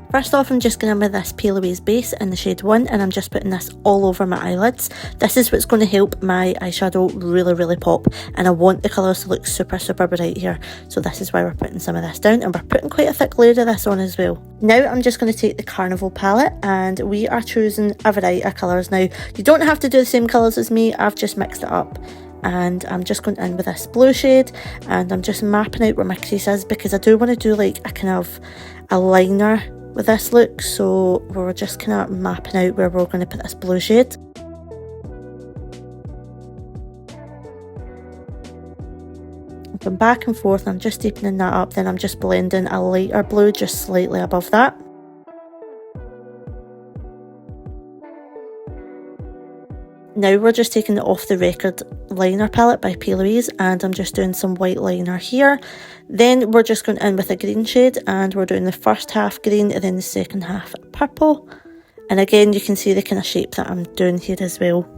First off, I'm just going in with this Peel Away's base in the shade 1, and I'm just putting this all over my eyelids. This is what's going to help my eyeshadow really pop, and I want the colours to look super bright here. So this is why we're putting some of this down, and we're putting quite a thick layer of this on as well. Now I'm just going to take the Carnival palette, and we are choosing a variety of colours. Now, you don't have to do the same colours as me, I've just mixed it up. And I'm just going in with this blue shade, and I'm just mapping out where my crease is, because I do want to do like a kind of a liner with this look, so we're just kind of mapping out where we're going to put this blue shade. I'm going back and forth, I'm just deepening that up, then I'm just blending a lighter blue just slightly above that. Now we're just taking the Off the Record liner palette by Peel Away's, and I'm just doing some white liner here. Then we're just going in with a green shade, and we're doing the first half green and then the second half purple. And again, you can see the kind of shape that I'm doing here as well.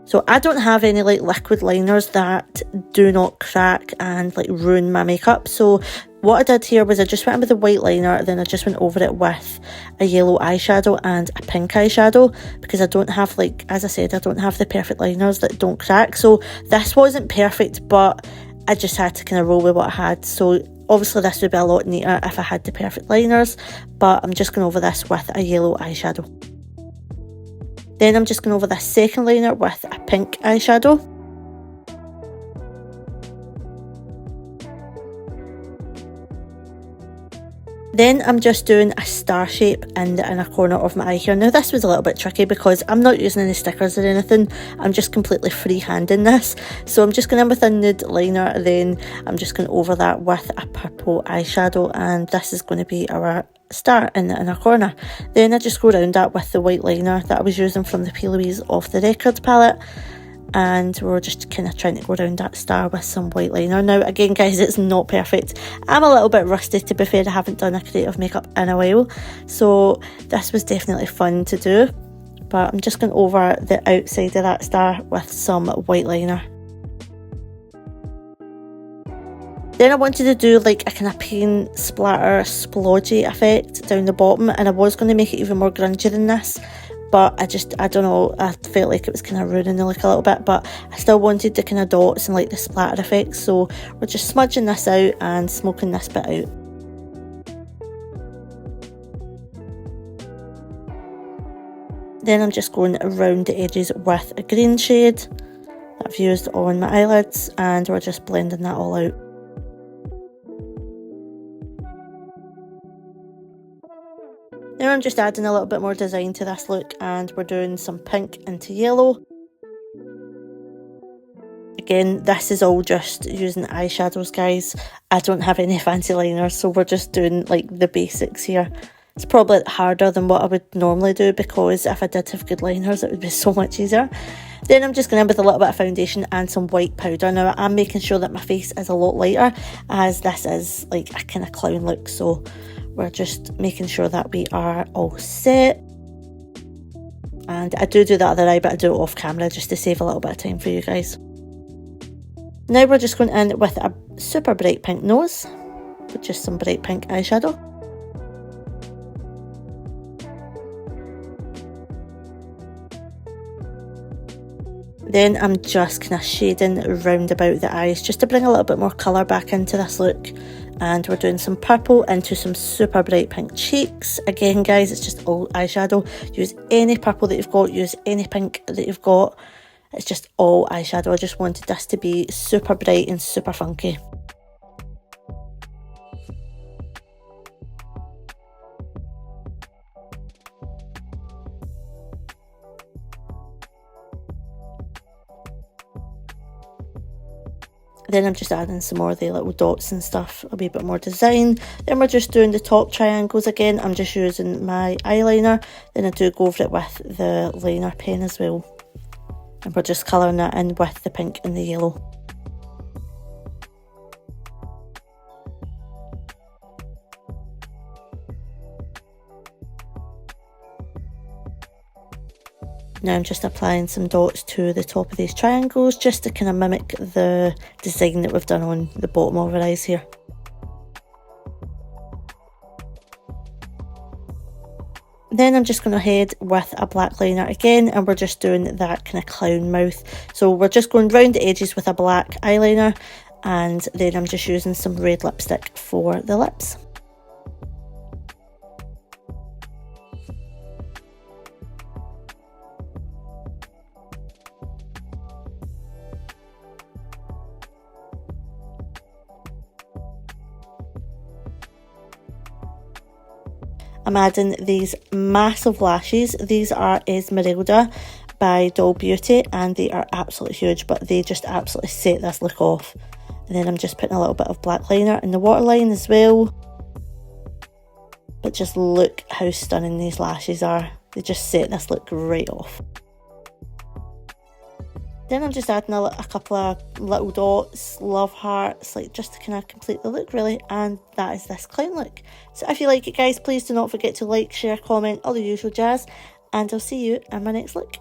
So I don't have any like liquid liners that do not crack and like ruin my makeup. So what I did here was I just went in with a white liner, then I just went over it with a yellow eyeshadow and a pink eyeshadow, because I don't have, like, as I said, I don't have the perfect liners that don't crack. So this wasn't perfect, but I just had to kind of roll with what I had. So obviously this would be a lot neater if I had the perfect liners, but I'm just going over this with a yellow eyeshadow. Then I'm just going over this second liner with a pink eyeshadow. Then I'm just doing a star shape in the inner corner of my eye here. Now this was a little bit tricky because I'm not using any stickers or anything. I'm just completely freehanding this. So I'm just going in with a nude liner, then I'm just going over that with a purple eyeshadow, and this is going to be our star in the inner corner. Then I just go around that with the white liner that I was using from the Peel Away's Off the Record palette. And we're just kind of trying to go around that star with some white liner. Now again guys, it's not perfect. I'm a little bit rusty, to be fair. I haven't done a creative makeup in a while, so this was definitely fun to do. But I'm just going over the outside of that star with some white liner. Then I wanted to do like a kind of paint splatter splodgy effect down the bottom, and I was going to make it even more grungy than this. But I don't know, I felt like it was kind of ruining the look a little bit, but I still wanted the kind of dots and like the splatter effects, so we're just smudging this out and smoking this bit out. Then I'm just going around the edges with a green shade that I've used on my eyelids, and we're just blending that all out. Now I'm just adding a little bit more design to this look, and we're doing some pink into yellow. Again, this is all just using eyeshadows, guys. I don't have any fancy liners, so we're just doing like the basics here. It's probably harder than what I would normally do, because if I did have good liners, it would be so much easier. Then I'm just going in with a little bit of foundation and some white powder. Now I'm making sure that my face is a lot lighter, as this is like a kind of clown look, so we're just making sure that we are all set. And I do the other eye, but I do it off camera just to save a little bit of time for you guys. Now we're just going in with a super bright pink nose, with just some bright pink eyeshadow. Then I'm just kind of shading round about the eyes just to bring a little bit more colour back into this look. And we're doing some purple into some super bright pink cheeks. Again guys, it's just all eyeshadow. Use any purple that you've got, use any pink that you've got. It's just all eyeshadow. I just wanted this to be super bright and super funky. Then I'm just adding some more of the little dots and stuff, a wee bit more design. Then we're just doing the top triangles again. I'm just using my eyeliner. Then I do go over it with the liner pen as well. And we're just colouring that in with the pink and the yellow. Now I'm just applying some dots to the top of these triangles just to kind of mimic the design that we've done on the bottom of our eyes here. Then I'm just going ahead with a black liner again, and we're just doing that kind of clown mouth. So we're just going round the edges with a black eyeliner, and then I'm just using some red lipstick for the lips. I'm adding these massive lashes. These are Esmeralda by Doll Beauty, and they are absolutely huge, but they just absolutely set this look off. And then I'm just putting a little bit of black liner in the waterline as well. But just look how stunning these lashes are. They just set this look right off. Then I'm just adding a couple of little dots, love hearts, like just to kind of complete the look really, and that is this clown look. So if you like it guys, please do not forget to like, share, comment, all the usual jazz, and I'll see you in my next look.